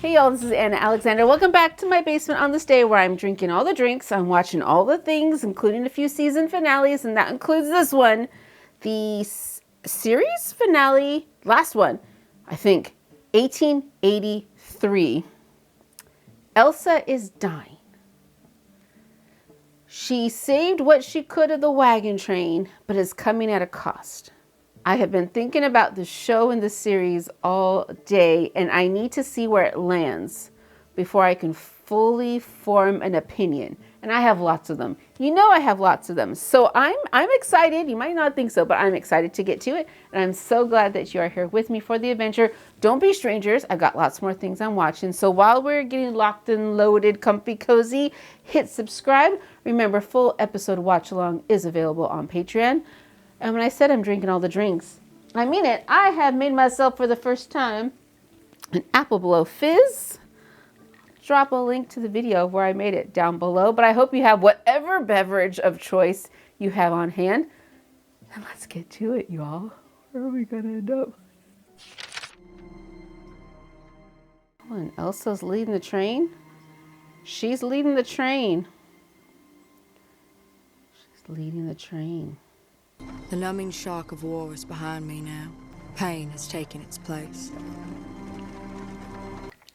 Hey y'all, this is Anna Alexander. Welcome back to my basement on this day where I'm drinking all the drinks, I'm watching all the things, including a few season finales, and that includes this one. The series finale, last one, I think, 1883. Elsa is dying. She saved what she could of the wagon train, but is coming at a cost. I have been thinking about the show and the series all day, and I need to see where it lands before I can fully form an opinion. And I have lots of them. You know I have lots of them. So I'm excited. You might not think so, but I'm excited to get to it. And I'm so glad that you are here with me for the adventure. Don't be strangers. I've got lots more things I'm watching. So while we're getting locked and loaded, comfy, cozy, hit subscribe. Remember, full episode watch along is available on Patreon. And when I said I'm drinking all the drinks, I mean it. I have made myself for the first time an apple below fizz. Drop a link to the video where I made it down below. But I hope you have whatever beverage of choice you have on hand. And let's get to it, y'all. Where are we going to end up? Oh, and Elsa's leading the train. She's leading the train. She's leading the train. The numbing shock of war is behind me now. Pain has taken its place.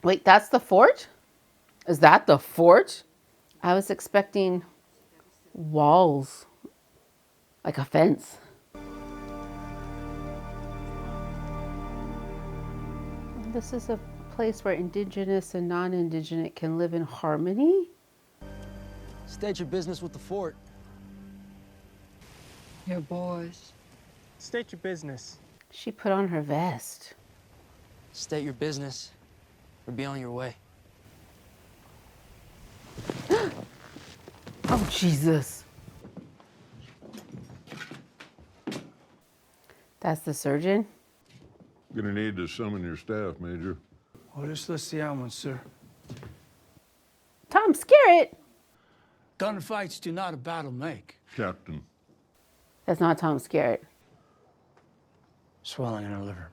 Wait, that's the fort? Is that the fort? I was expecting walls, like a fence. This is a place where indigenous and non-indigenous can live in harmony? State your business with the fort. Your boys. State your business. She put on her vest. State your business, or be on your way. Oh, Jesus. That's the surgeon? Gonna need to summon your staff, Major. Orders los llamos, sir. Tom Skerritt. Gunfights do not a battle make. Captain. That's not Tom Skerritt. Swelling in her liver.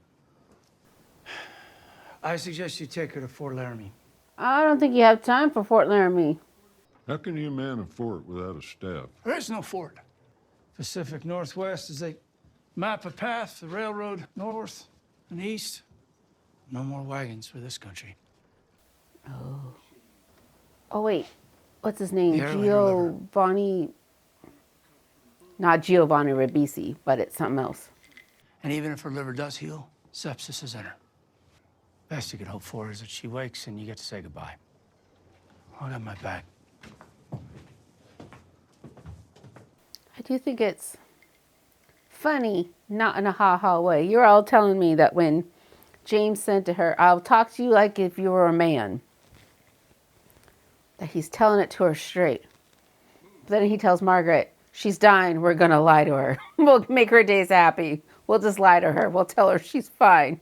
I suggest you take her to Fort Laramie. I don't think you have time for Fort Laramie. How can you man a fort without a staff? There is no fort. Pacific Northwest is a map a path, the railroad north and east. No more wagons for this country. Oh, wait. What's his name? The earlier liver. Giovanni. Not Giovanni Ribisi, but it's something else. And even if her liver does heal, sepsis is in her. Best you could hope for is that she wakes and you get to say goodbye. I got my back. I do think it's funny, not in a ha-ha way. You're all telling me that when James said to her, I'll talk to you like if you were a man, that he's telling it to her straight. But then he tells Margaret, she's dying, we're going to lie to her. We'll make her days happy. We'll just lie to her. We'll tell her she's fine.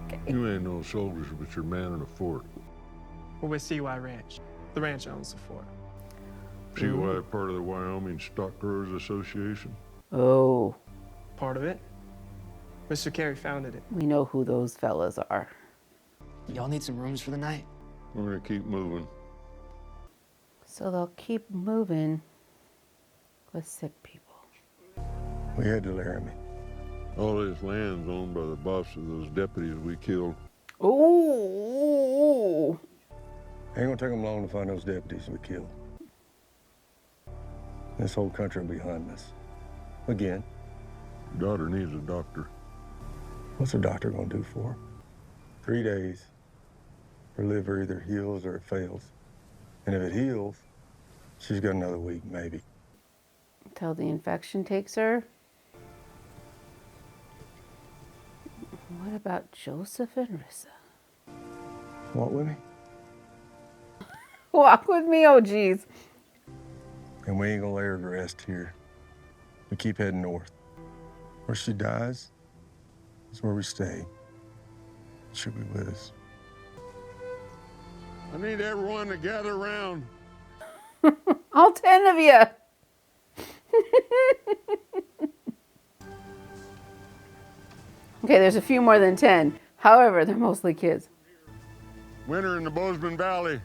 Okay. You ain't no soldiers, but you're manning a fort. We're with CY Ranch. The ranch owns the fort. CY part of the Wyoming Stock Growers Association? Oh, Part of it. Mr. Carey founded it. we know who those fellas are. Y'all need some rooms for the night? We're gonna keep moving. So they'll keep moving with sick people. We head to Laramie. All this land's owned by the boss of those deputies we killed. Ooh. Ain't gonna take them long to find those deputies we killed. This whole country will be behind us. Again. Your daughter needs a doctor. What's her doctor gonna do for her? 3 days. Her liver either heals or it fails. And if it heals, she's got another week, maybe. Until the infection takes her. What about Joseph and Rissa? Walk with me? Walk with me, oh geez. And we ain't gonna lay her to rest here. We keep heading north. Where she dies is where we stay. She'll be with us. I need everyone to gather around. All 10 of you. Okay, there's a few more than 10. However, they're mostly kids. winter in the Bozeman Valley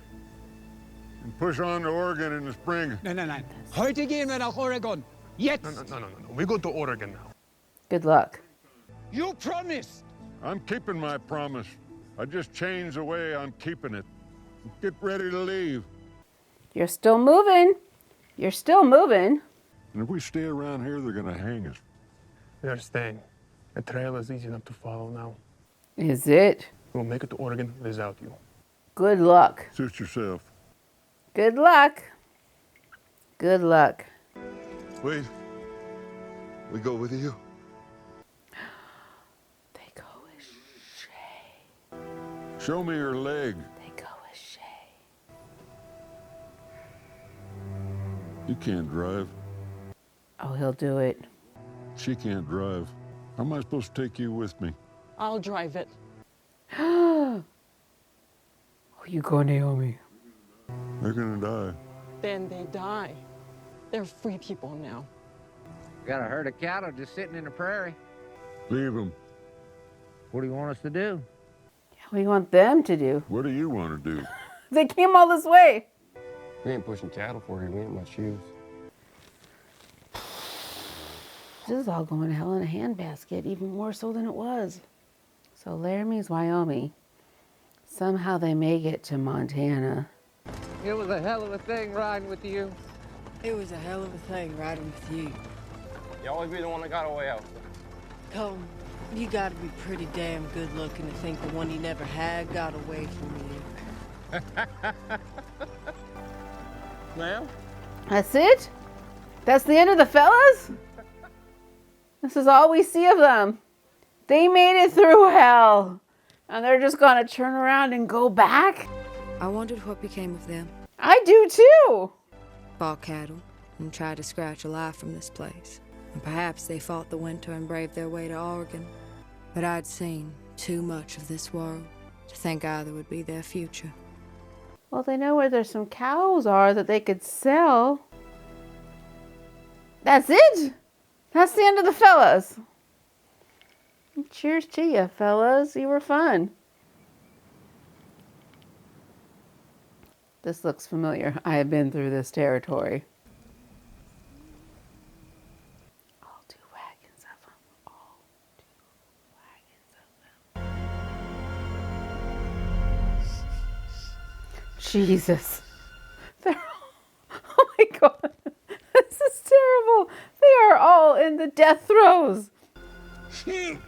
and push on to Oregon in the spring. Nein. Heute gehen wir nach Oregon. Jetzt. No. We go to Oregon now. Good luck. You promised. I'm keeping my promise. I just changed the way I'm keeping it. Get ready to leave. You're still moving. You're still moving. And if we stay around here, they're gonna hang us. We are staying. The trail is easy enough to follow now. Is it? We'll make it to Oregon without you. Good luck. Suit yourself. Good luck. Good luck. Wait. We go with you? They go with Shay. Show me your leg. They go with Shay. You can't drive. Oh, he'll do it. She can't drive. How am I supposed to take you with me? I'll drive it. Oh, you go, Naomi. They're gonna die. Then they die. They're free people now. Got a herd of cattle just sitting in the prairie. Leave them. What do you want us to do? What do you want them to do? What do you want to do? They came all this way. We ain't pushing cattle for you. We ain't much use. This is all going to hell in a handbasket, even more so than it was. So Laramie's Wyoming. Somehow they make it to Montana. It was a hell of a thing riding with you. It was a hell of a thing riding with you. You always be the one that got away out. Colton, you gotta be pretty damn good looking to think the one you never had got away from you. Ma'am? That's it? That's the end of the fellas? This is all we see of them. They made it through hell. And they're just gonna turn around and go back? I wondered what became of them. I do too. Bought cattle and tried to scratch a life from this place. And perhaps they fought the winter and braved their way to Oregon. But I'd seen too much of this world to think either would be their future. Well, they know where there's some cows are that they could sell. That's it. That's the end of the fellas. Cheers to you, fellas. You were fun. This looks familiar. I have been through this territory. All two wagons of them. All two wagons of them. Jesus. Oh my God. This is terrible. They are all in the death throes. She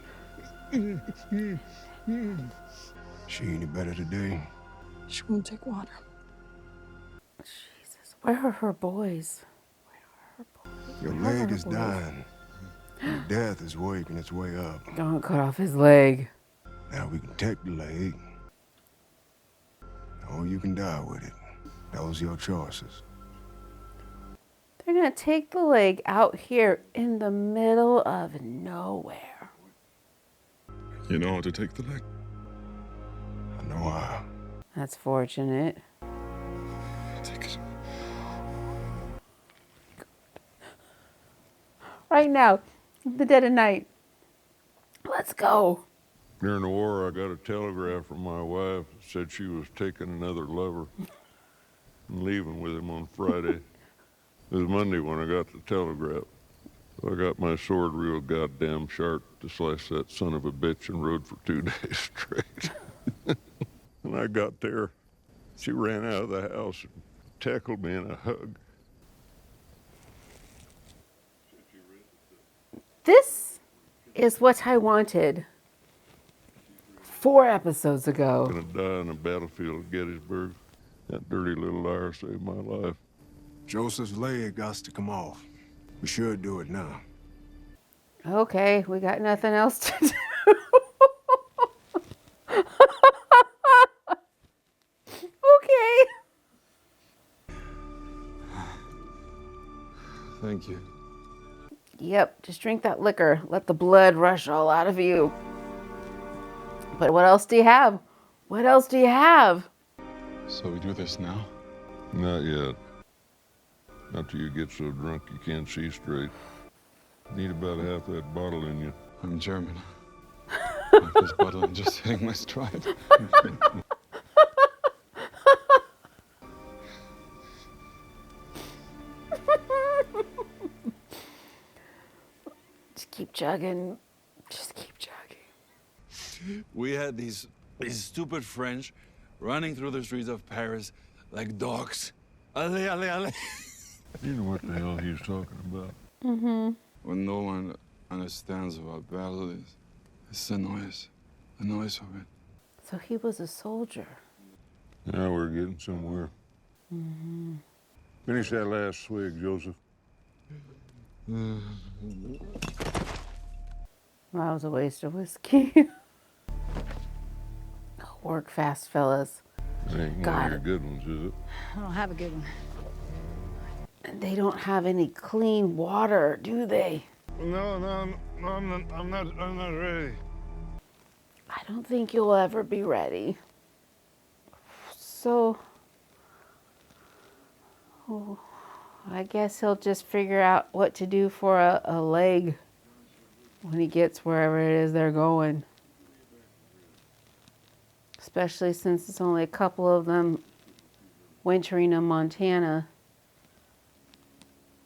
any better today? She won't take water. Jesus. Where are her boys? Your leg is dying. Your death is working its way up. Don't cut off his leg. Now we can take the leg, or you can die with it. Those are your choices. They're going to take the leg out here in the middle of nowhere. You know how to take the leg? I know how. That's fortunate. Take it. Right now, in the dead of night. Let's go. During the war, I got a telegram from my wife that said she was taking another lover and leaving with him on Friday. It was Monday when I got the telegram. So I got my sword real goddamn sharp to slice that son of a bitch and rode for 2 days straight. When I got there, she ran out of the house and tackled me in a hug. This is what I wanted 4 episodes ago. Gonna die on the battlefield of Gettysburg. That dirty little liar saved my life. Joseph's leg got to come off. We should do it now. Okay, we got nothing else to do. Okay. Thank you. Yep, just drink that liquor. Let the blood rush all out of you. But what else do you have? What else do you have? So we do this now? Not yet. Not till you get so drunk you can't see straight. Need about half that bottle in you. I'm German. Half this bottle, I'm just hitting my stride. keep chugging. Just keep chugging. We had these stupid French running through the streets of Paris like dogs. Allez, allez, allez. You know what the hell he's talking about. Mm-hmm. What no one understands about battle is it's the noise of it. So he was a soldier. Now we're getting somewhere. Mm-hmm. Finish that last swig, Joseph. That was a waste of whiskey. Work fast, fellas. That ain't one Got of your it. good ones, is it? I don't have a good one. And they don't have any clean water, do they? No, I'm not ready. I don't think you'll ever be ready. So, I guess he'll just figure out what to do for a leg when he gets wherever it is they're going. Especially since it's only a couple of them wintering in Montana.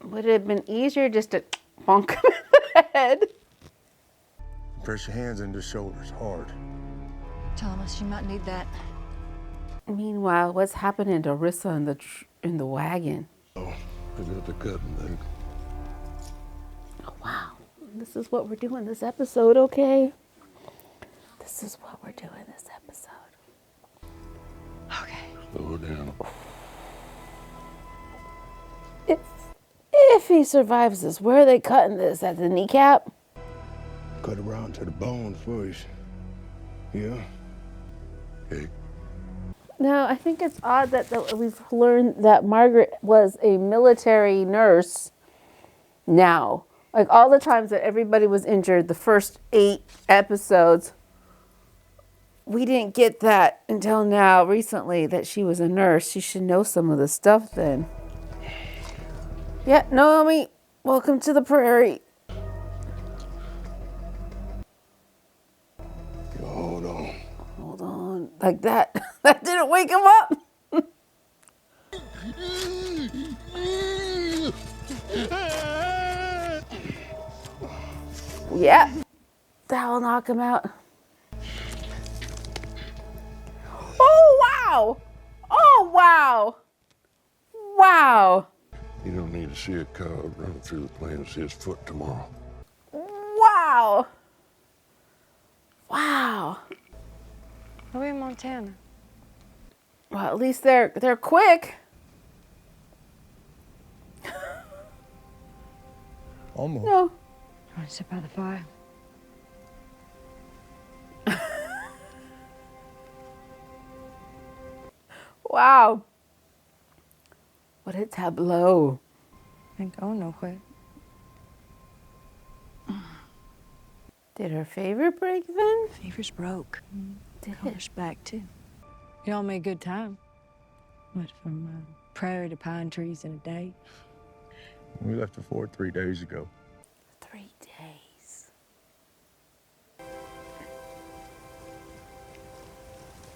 Would it have been easier just to bonk him in the head? Press your hands into his shoulders hard. Thomas, you might need that. Meanwhile, what's happening to Rissa in the wagon? Oh, I got the cutting thing. Oh, wow. This is what we're doing this episode, okay? This is what we're doing this episode. Okay. Slow down. If he survives this, where are they cutting this? At the kneecap? Cut around to the bone first. Yeah. Okay. No, I think it's odd that we've learned that Margaret was a military nurse now. Like all the times that everybody was injured, the first 8 episodes, we didn't get that until now, recently, that she was a nurse. She should know some of the stuff then. Yeah, Naomi, welcome to the prairie. Hold on. Hold on. Like that. That didn't wake him up. Yeah. That'll knock him out. Oh, wow. Oh, wow. Wow. You don't need to see a cow running through the plain and see his foot tomorrow. Wow. Wow. Are we in Montana? Well, at least they're quick. Almost. No. You want to sit by the fire? Wow. What a tableau. Ain't going nowhere. Did her favorite break then? Fever's broke. Did Color's back too. Y'all made good time. Went from prairie to pine trees in a day. We left the fort 3 days ago. 3 days.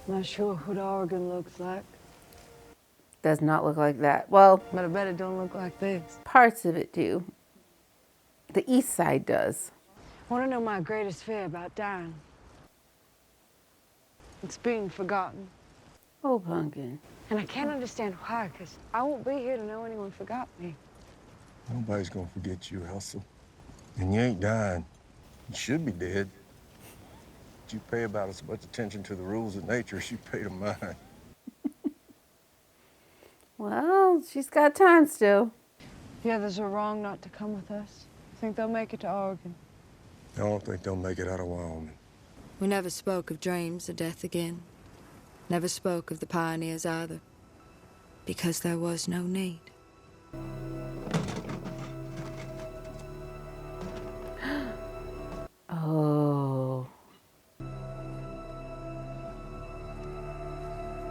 Not sure what Oregon looks like. Does not look like that. Well, But I bet it don't look like this. parts of it do. The east side does. Want to know my greatest fear about dying? It's being forgotten. Oh, Pumpkin. And I can't understand why, because I won't be here to know anyone forgot me. Nobody's gonna forget you, Elsa. And you ain't dying. You should be dead. But you pay about as much attention to the rules of nature as you pay to mine. Well, she's got time still. The others are wrong not to come with us. Think they'll make it to Oregon? I don't think they'll make it out of Wyoming. We never spoke of dreams or death again. Never spoke of the pioneers either. Because there was no need. Oh.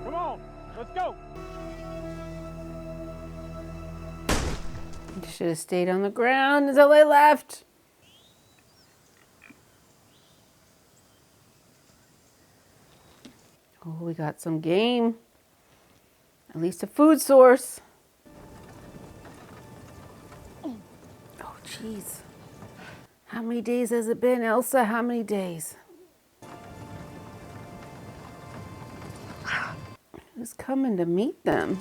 Come on, let's go. You should have stayed on the ground until they left. Oh, we got some game. At least a food source. Oh, jeez. How many days has it been, Elsa? How many days? Who's coming to meet them?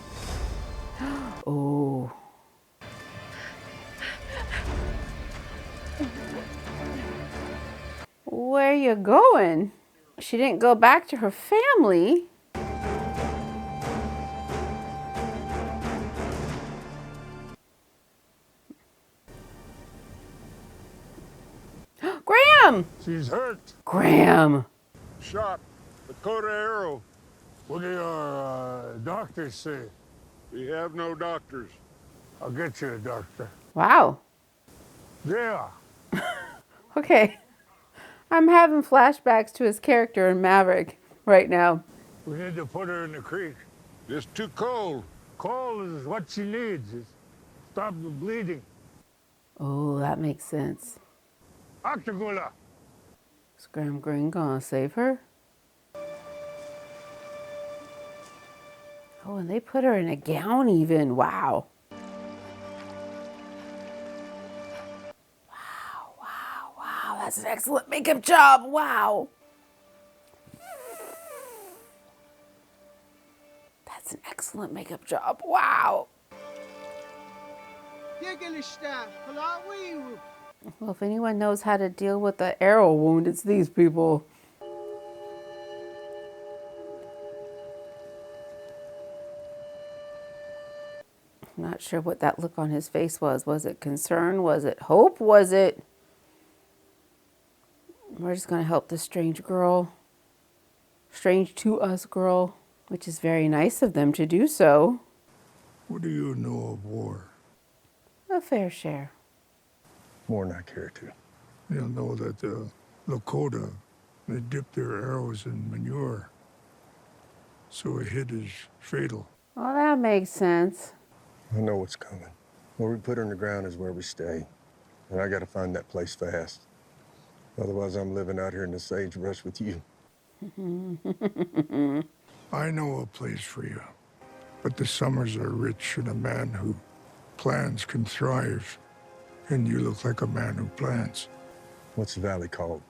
Oh. Where you going? She didn't go back to her family. Graham! She's hurt. Graham! Shot. Dakota arrow. What do your doctors say? We have no doctors. I'll get you a doctor. Wow. Yeah. Okay. I'm having flashbacks to his character in Maverick right now. We need to put her in the creek. It's too cold. Cold is what she needs. It's stop the bleeding. Oh, that makes sense. Octagula. Is Graham Greene gonna save her? Oh, and they put her in a gown even. Wow. Wow, that's an excellent makeup job. Wow. That's an excellent makeup job. Wow. Well, if anyone knows how to deal with the arrow wound, it's these people. I'm not sure what that look on his face was. Was it concern? Was it hope? Was it, we're just going to help this strange girl, strange to us girl, which is very nice of them to do so. What do you know of war? A fair share. More than I care to. You'll know that the Lakota, they dip their arrows in manure, so a hit is fatal. Well, that makes sense. I know what's coming. Where we put her in the ground is where we stay. And I gotta find that place fast. Otherwise, I'm living out here in the sagebrush with you. I know a place for you, but the summers are rich, and a man who plans can thrive. And you look like a man who plans. What's the valley called?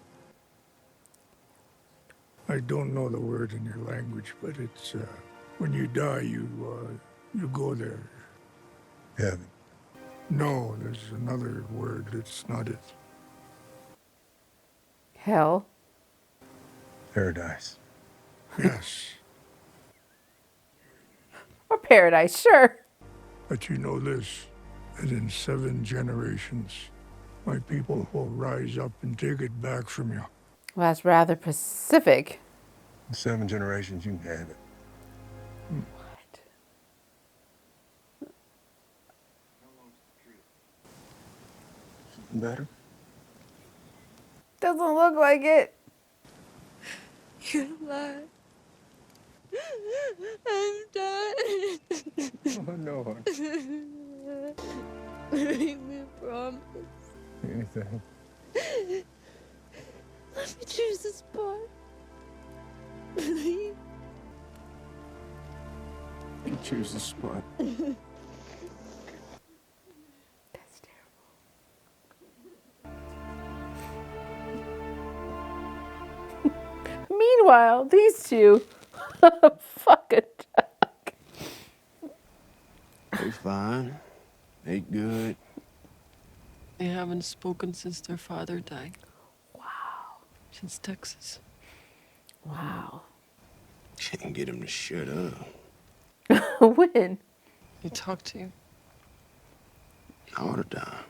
I don't know the word in your language, but it's, when you die, you go there. Heaven. No, there's another word. It's not it. Hell. Paradise. Yes. Or paradise, sure. But you know this, that in 7 generations, my people will rise up and take it back from you. Well, that's rather specific. In 7 generations, you can have it. What? Better? Doesn't look like it. You're alive. I'm dying. Oh, no. Make me a promise. Anything. Let me choose this part. Please. You choose the spot. That's terrible. Meanwhile, these two fucking duck. They fine. They good. They haven't spoken since their father died. Wow. Since Texas. Wow. Can't get him to shut up. When? He talked to you. All the time.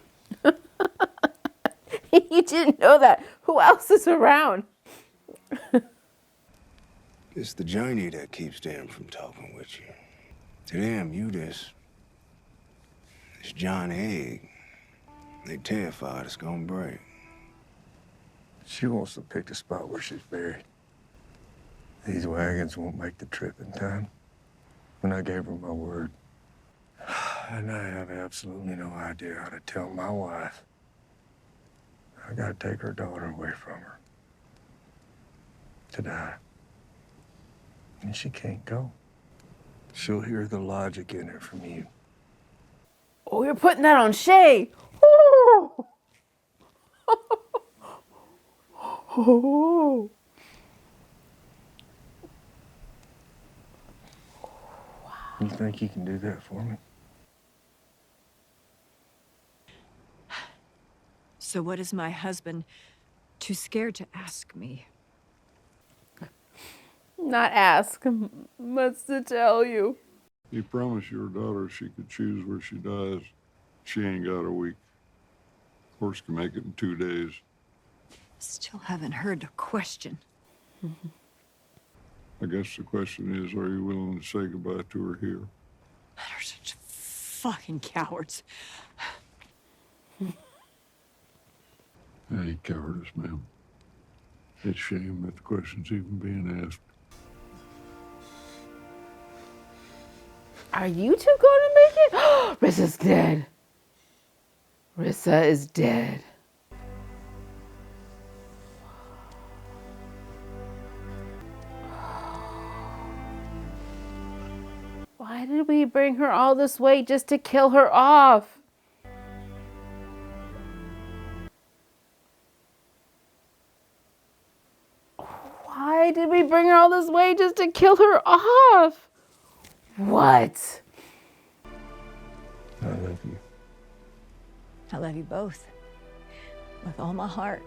You didn't know that. Who else is around? It's the journey that keeps them from talking with you. To them, you this John Egg. They terrified it's gonna break. She wants to pick the spot where she's buried. These wagons won't make the trip in time. And I gave her my word. And I have absolutely no idea how to tell my wife I gotta take her daughter away from her. To die. And she can't go. She'll hear the logic in it from you. Oh, you're putting that on Shay. Ooh. Oh. You think you can do that for me? So what is my husband too scared to ask me? Not ask. What's to tell you? He promised your daughter she could choose where she dies. She ain't got a week. Horse can make it in 2 days. Still haven't heard the question. I guess the question is, are you willing to say goodbye to her here? They're such fucking cowards. That ain't cowardice, ma'am. It's shame that the question's even being asked. Are you two going to make it? Rissa's dead. Rissa is dead. Why did we bring her all this way just to kill her off? Why did we bring her all this way just to kill her off? What? I love you. I love you both. With all my heart.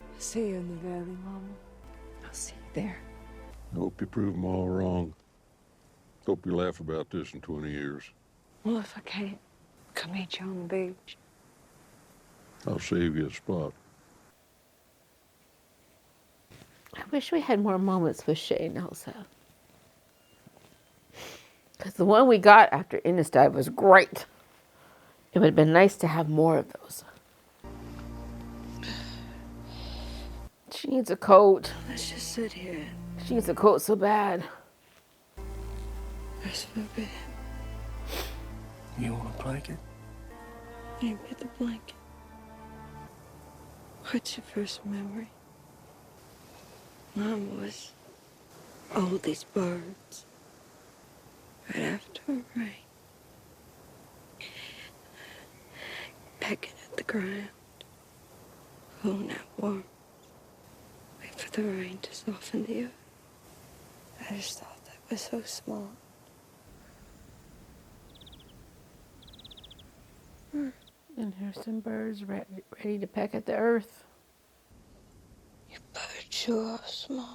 I'll see you in the valley, Mama. I'll see you there. I hope you prove them all wrong. Hope you laugh about this in 20 years. Well, if I can't, come meet you on the beach. I'll save you a spot. I wish we had more moments with Shay and Elsa. Because the one we got after Ines died was great. It would have been nice to have more of those. She needs a coat. Let's just sit here. She needs a coat so bad. Rest for a bit. You want a blanket? You get the blanket. What's your first memory? Mom was all these birds right after a rain, pecking at the ground, pulling out worms, wait for the rain to soften the earth. I just thought that was so smart. And here's some birds ready to peck at the earth. You birds sure are smart.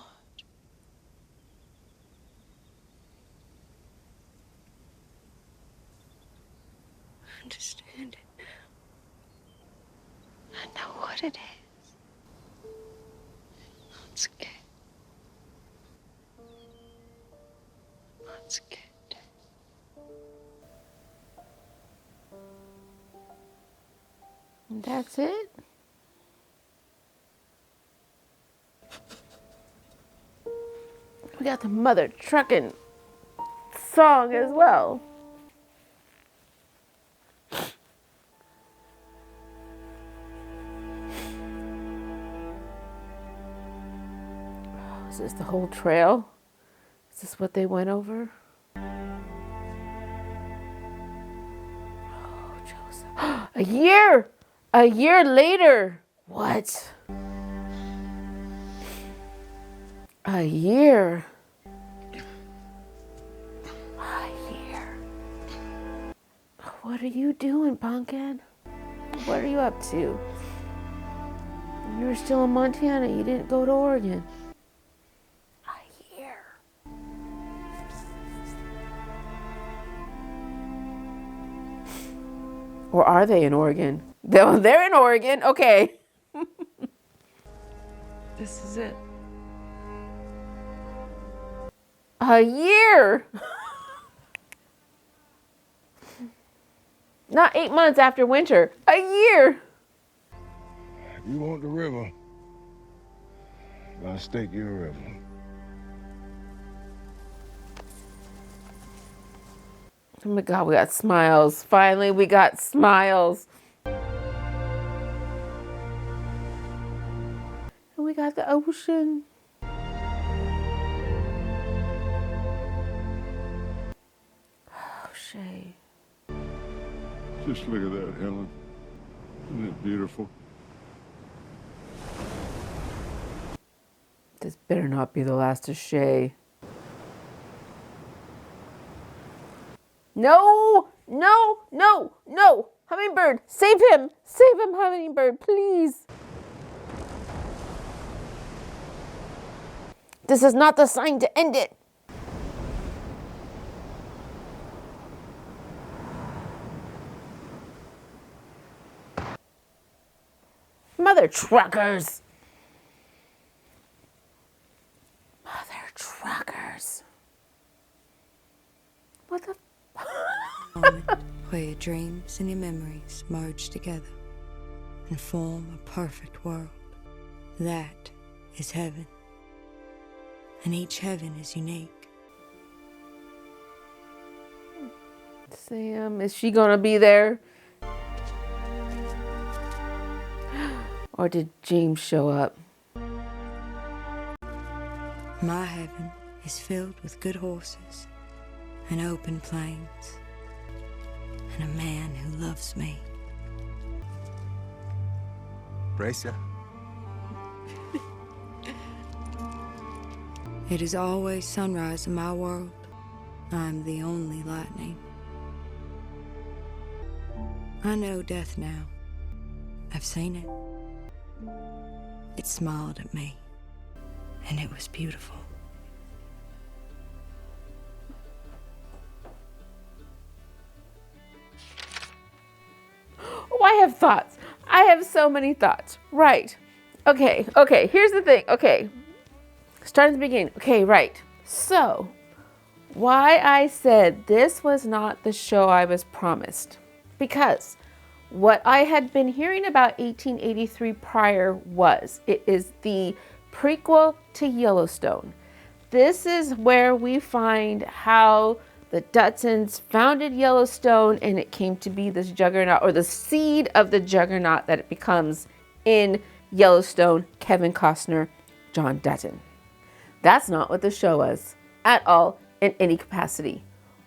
I understand it now. I know what it is. Not scared. Not scared. And that's it. We got the mother trucking song as well. Is this the whole trail? Is this what they went over? Oh, Joseph. A year! A year later! What? A year. A year. What are you doing, Pumpkin? What are you up to? You were still in Montana. You didn't go to Oregon. A year. Or are they in Oregon? They're in Oregon. Okay. This is it. A year. Not 8 months after winter. A year. If you want the river, I'll stake you a river. Oh my God, we got smiles. Finally, we got smiles. And we got the ocean. Oh, Shay. Just look at that, Helen. Isn't it beautiful? This better not be the last of Shay. No, no, no, no. Hummingbird, save him. Save him, Hummingbird, please. This is not the sign to end it. Mother truckers. Mother truckers. What the? Moment where your dreams and your memories merge together and form a perfect world. That is heaven. And each heaven is unique. Sam, is she gonna be there? Or did James show up? My heaven is filled with good horses and open plains and a man who loves me. Brace ya. It is always sunrise in my world. I'm the only lightning. I know death now. I've seen it. It smiled at me, and it was beautiful. Oh, I have thoughts. I have so many thoughts. Right. Okay, here's the thing. Okay. Start at the beginning. Okay, right. So, why I said this was not the show I was promised. Because what I had been hearing about 1883 prior was, it is the prequel to Yellowstone. This is where we find how the Dutsons founded Yellowstone and it came to be this juggernaut, or the seed of the juggernaut that it becomes in Yellowstone, Kevin Costner, John Dutton. That's not what the show was at all in any capacity.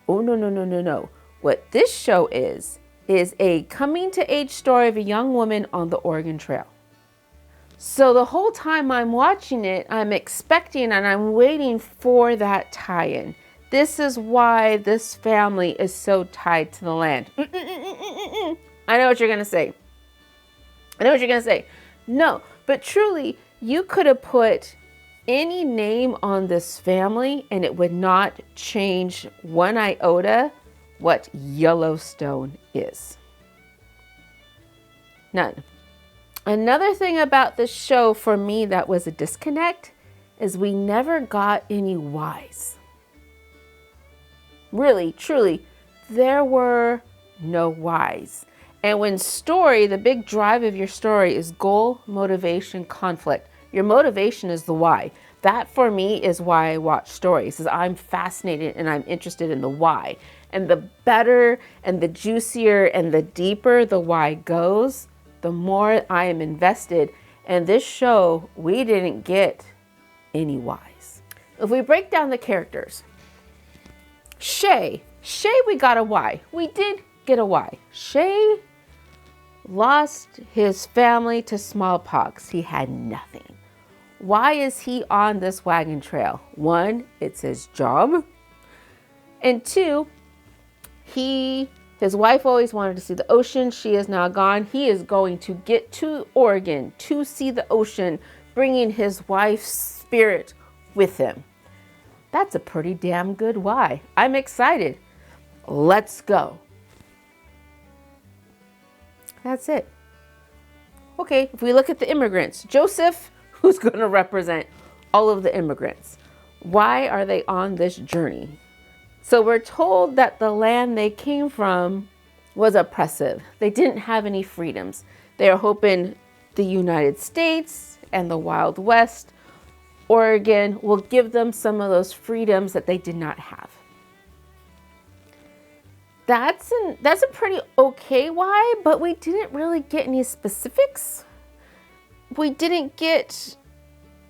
Oh, no. What this show is a coming to age story of a young woman on the Oregon Trail. So the whole time I'm watching it, I'm expecting and I'm waiting for that tie-in. This is why this family is so tied to the land. I know what you're going to say. No, but truly, you could have put any name on this family and it would not change one iota what Yellowstone is. None. Another thing about this show for me that was a disconnect is we never got any whys. Really, truly, there were no whys. And when story, the big drive of your story is goal, motivation, conflict. Your motivation is the why. That for me is why I watch stories, is I'm fascinated and I'm interested in the why. And the better and the juicier and the deeper the why goes, the more I am invested. And this show, we didn't get any whys. If we break down the characters, Shay, we got a why. We did get a why. Shay lost his family to smallpox. He had nothing. Why is he on this wagon trail? One, it's his job. And two, his wife always wanted to see the ocean. She is now gone. He is going to get to Oregon to see the ocean, bringing his wife's spirit with him. That's a pretty damn good why. I'm excited. Let's go. That's it. Okay, if we look at the immigrants, Joseph, who's going to represent all of the immigrants? Why are they on this journey? So we're told that the land they came from was oppressive. They didn't have any freedoms. They are hoping the United States and the Wild West, Oregon, will give them some of those freedoms that they did not have. That's a pretty okay why, but we didn't really get any specifics. We didn't get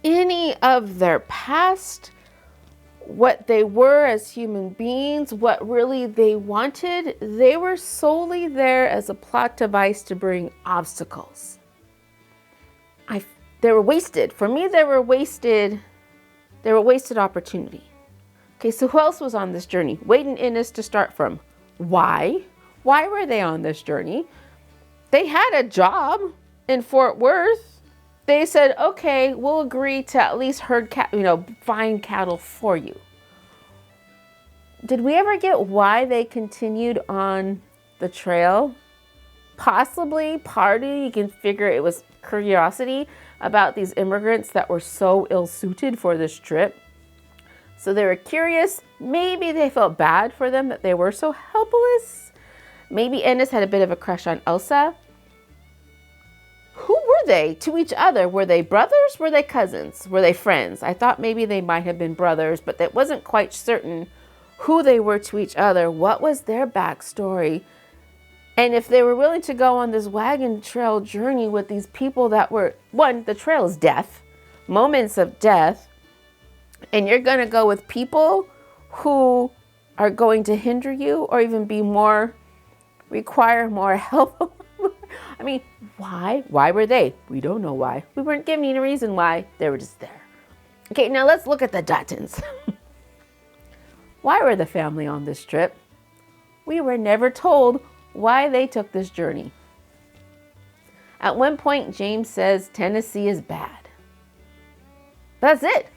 any of their past, what they were as human beings, what really they wanted. They were solely there as a plot device to bring obstacles. They were wasted. For me, they were wasted They were a wasted opportunity. Okay, so who else was on this journey? Wade and Ennis to start from. Why? Why were they on this journey? They had a job in Fort Worth. They said, okay, we'll agree to at least find cattle for you. Did we ever get why they continued on the trail? Possibly, partly you can figure it was curiosity about these immigrants that were so ill-suited for this trip. So they were curious. Maybe they felt bad for them that they were so helpless. Maybe Ennis had a bit of a crush on Elsa. Who were they to each other? Were they brothers? Were they cousins? Were they friends? I thought maybe they might have been brothers, but that wasn't quite certain who they were to each other. What was their backstory? And if they were willing to go on this wagon trail journey with these people that were, one, the trail is death, moments of death, and you're going to go with people who are going to hinder you or even require more help. I mean, why? Why were they? We don't know why. We weren't given any reason why. They were just there. Okay, now let's look at the Duttons. Why were the family on this trip? We were never told why they took this journey. At one point, James says Tennessee is bad. That's it.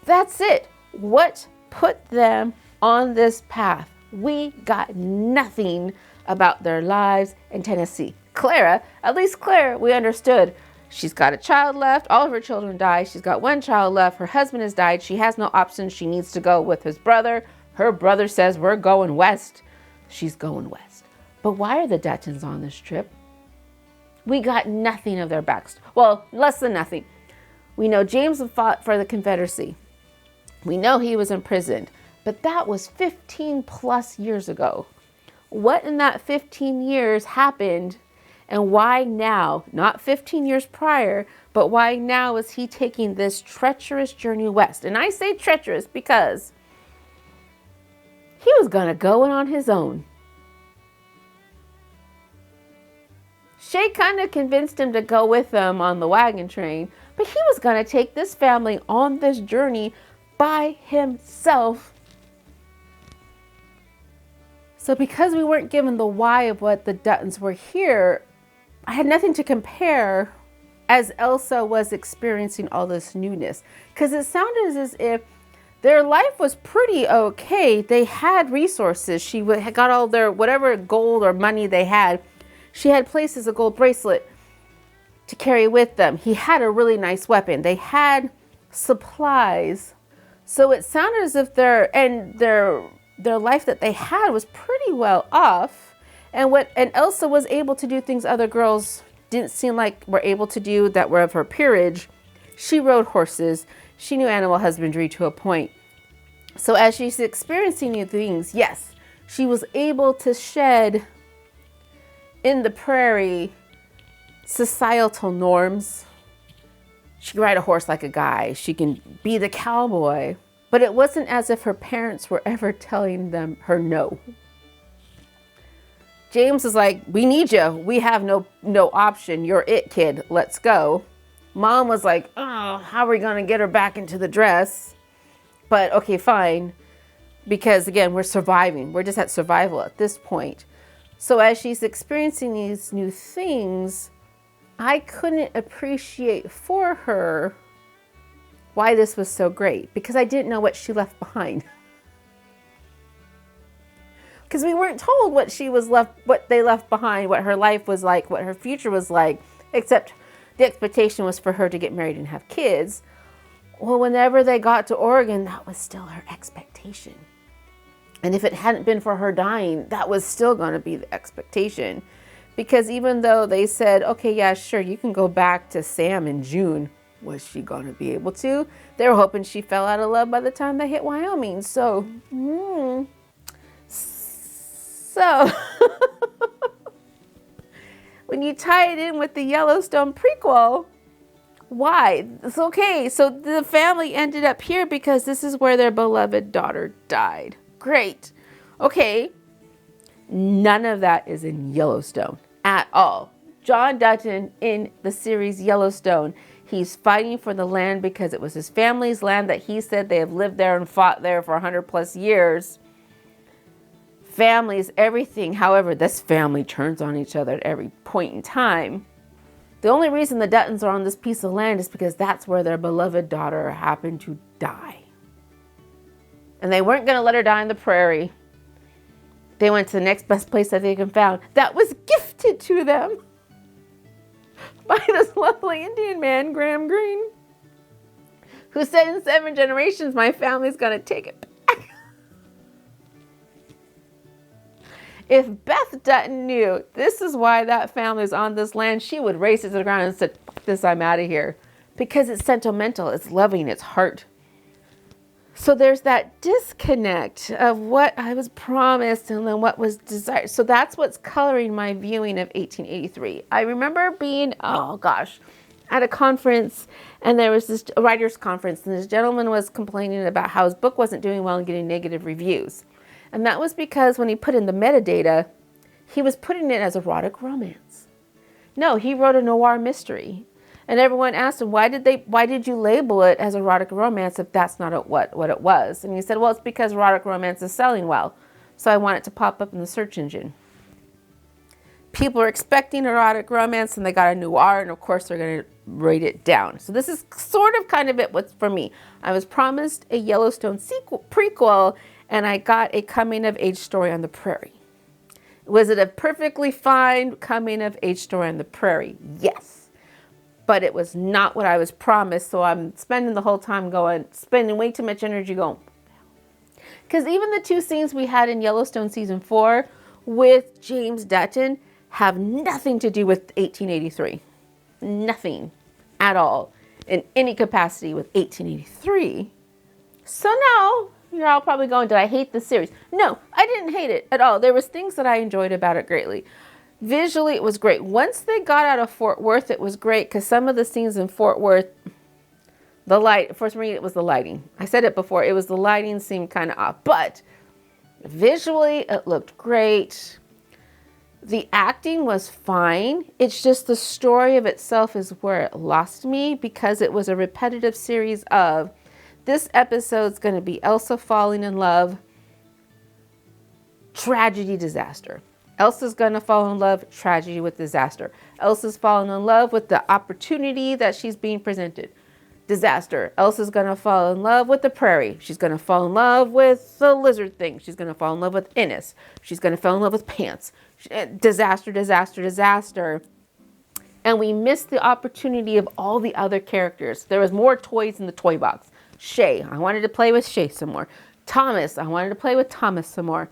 That's it. What put them on this path? We got nothing about their lives in Tennessee. Clara, at least Claire, we understood. She's got a child left. All of her children died. She's got one child left. Her husband has died. She has no options. She needs to go with his brother. Her brother says, we're going west. She's going west. But why are the Duttons on this trip? We got nothing of their backstory. Well, less than nothing. We know James fought for the Confederacy. We know he was imprisoned. But that was 15 plus years ago. What in that 15 years happened? And why now, not 15 years prior, but why now is he taking this treacherous journey west? And I say treacherous because he was going to go in on his own. Shay kind of convinced him to go with them on the wagon train, but he was going to take this family on this journey by himself. So because we weren't given the why of what the Duttons were here, I had nothing to compare as Elsa was experiencing all this newness. Because it sounded as if their life was pretty okay. They had resources. She got all their whatever gold or money they had. She had places, a gold bracelet to carry with them. He had a really nice weapon. They had supplies. So it sounded as if their life that they had was pretty well off. And Elsa was able to do things other girls didn't seem like were able to do that were of her peerage. She rode horses. She knew animal husbandry to a point. So as she's experiencing new things, yes, she was able to shed in the prairie societal norms. She can ride a horse like a guy. She can be the cowboy. But it wasn't as if her parents were ever telling her no. James was like, we need you. We have no option. You're it, kid. Let's go. Mom was like, oh, how are we going to get her back into the dress? But okay, fine. Because again, we're surviving. We're just at survival at this point. So as she's experiencing these new things, I couldn't appreciate for her why this was so great, because I didn't know what she left behind. Because we weren't told what they left behind, what her life was like, what her future was like, except the expectation was for her to get married and have kids. Well, whenever they got to Oregon, that was still her expectation. And if it hadn't been for her dying, that was still going to be the expectation. Because even though they said, okay, yeah, sure, you can go back to Sam in June, was she going to be able to? They were hoping she fell out of love by the time they hit Wyoming. So, when you tie it in with the Yellowstone prequel, why? It's okay. So the family ended up here because this is where their beloved daughter died. Great. Okay. None of that is in Yellowstone at all. John Dutton in the series Yellowstone, He's fighting for the land because it was his family's land that he said they have lived there and fought there for 100 plus years. Families, everything. However, this family turns on each other at every point in time. The only reason the Duttons are on this piece of land is because that's where their beloved daughter happened to die. And they weren't going to let her die on the prairie. They went to the next best place that they can found that was gifted to them by this lovely Indian man, Graham Greene, who said in 7 generations, my family's going to take it back. If Beth Dutton knew this is why that family's on this land, she would race it to the ground and said, fuck this, I'm out of here. Because it's sentimental, it's loving, it's heart. So there's that disconnect of what I was promised and then what was desired. So that's what's coloring my viewing of 1883. I remember being, at a conference, and there was this writer's conference, and this gentleman was complaining about how his book wasn't doing well and getting negative reviews. And that was because when he put in the metadata, he was putting it as erotic romance. No, he wrote a noir mystery. And everyone asked him, why did you label it as erotic romance if that's not what it was? And he said, well, it's because erotic romance is selling well. So I want it to pop up in the search engine. People are expecting erotic romance and they got a noir, and of course they're going to rate it down. So this is sort of kind of it what's for me. I was promised a Yellowstone prequel, and I got a coming of age story on the prairie. Was it a perfectly fine coming of age story on the prairie? Yes. But it was not what I was promised. So I'm spending the whole time spending way too much energy going. Because even the 2 scenes we had in Yellowstone season 4 with James Dutton have nothing to do with 1883. Nothing at all in any capacity with 1883. So now you're all probably going, did I hate the series? No, I didn't hate it at all. There was things that I enjoyed about it greatly. Visually, it was great. Once they got out of Fort Worth, it was great because some of the scenes in Fort Worth, for me, it was the lighting. I said it before, it was the lighting seemed kind of off, but visually, it looked great. The acting was fine. It's just the story of itself is where it lost me because it was a repetitive series of this episode's going to be Elsa falling in love, tragedy, disaster. Elsa's gonna fall in love, tragedy with disaster. Elsa's falling in love with the opportunity that she's being presented. Disaster. Elsa's gonna fall in love with the prairie. She's gonna fall in love with the lizard thing. She's gonna fall in love with Innes. She's gonna fall in love with pants. Disaster, disaster, disaster. And we missed the opportunity of all the other characters. There was more toys in the toy box. Shay, I wanted to play with Shay some more. Thomas, I wanted to play with Thomas some more.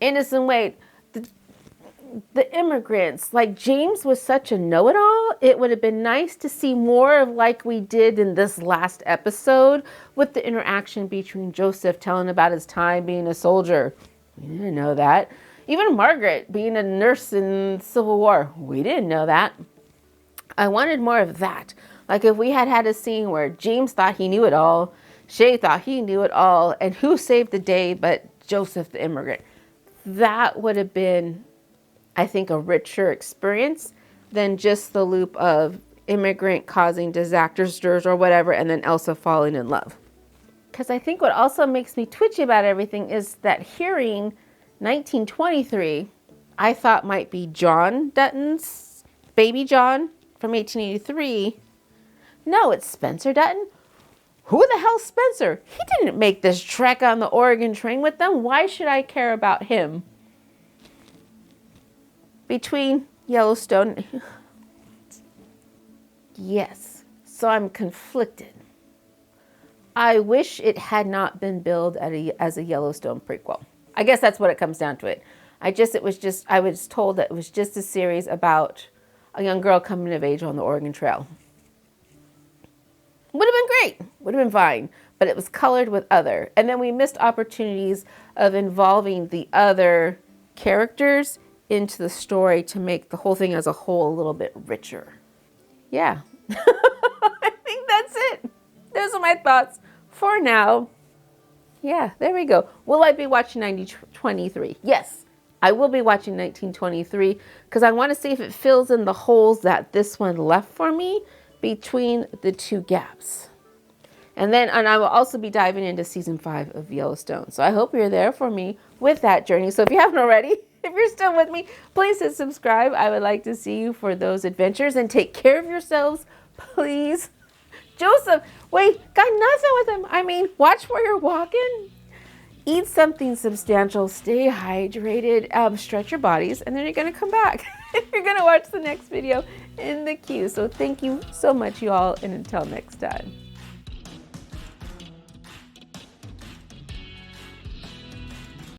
Innes and Wade. The immigrants, like James was such a know-it-all. It would have been nice to see more of like we did in this last episode with the interaction between Joseph telling about his time being a soldier. We didn't know that. Even Margaret being a nurse in Civil War. We didn't know that. I wanted more of that. Like if we had a scene where James thought he knew it all, Shay thought he knew it all, and who saved the day but Joseph the immigrant. That would have been, I think, a richer experience than just the loop of immigrant causing disasters or whatever, and then Elsa falling in love. Because I think what also makes me twitchy about everything is that hearing 1923, I thought might be John Dutton's baby John from 1883. No, it's Spencer Dutton. Who the hell's Spencer? He didn't make this trek on the Oregon train with them. Why should I care about him? Between Yellowstone. Yes. So I'm conflicted. I wish it had not been billed as a Yellowstone prequel. I guess that's what it comes down to it. I was told that it was just a series about a young girl coming of age on the Oregon Trail. Would have been great. Would have been fine. But it was colored with other. And then we missed opportunities of involving the other characters into the story to make the whole thing as a whole a little bit richer. Yeah. I think that's it. Those are my thoughts for now. Yeah, there we go. Will I be watching 1923? Yes, I will be watching 1923 because I want to see if it fills in the holes that this one left for me between the two gaps. And I will also be diving into season 5 of Yellowstone. So I hope you're there for me with that journey. So if you haven't already, if you're still with me, please hit subscribe. I would like to see you for those adventures, and take care of yourselves, please. Joseph, wait, got nothing with him. I mean, watch where you're walking. Eat something substantial, stay hydrated, stretch your bodies, and then you're gonna come back. You're gonna watch the next video in the queue. So thank you so much, you all, and until next time.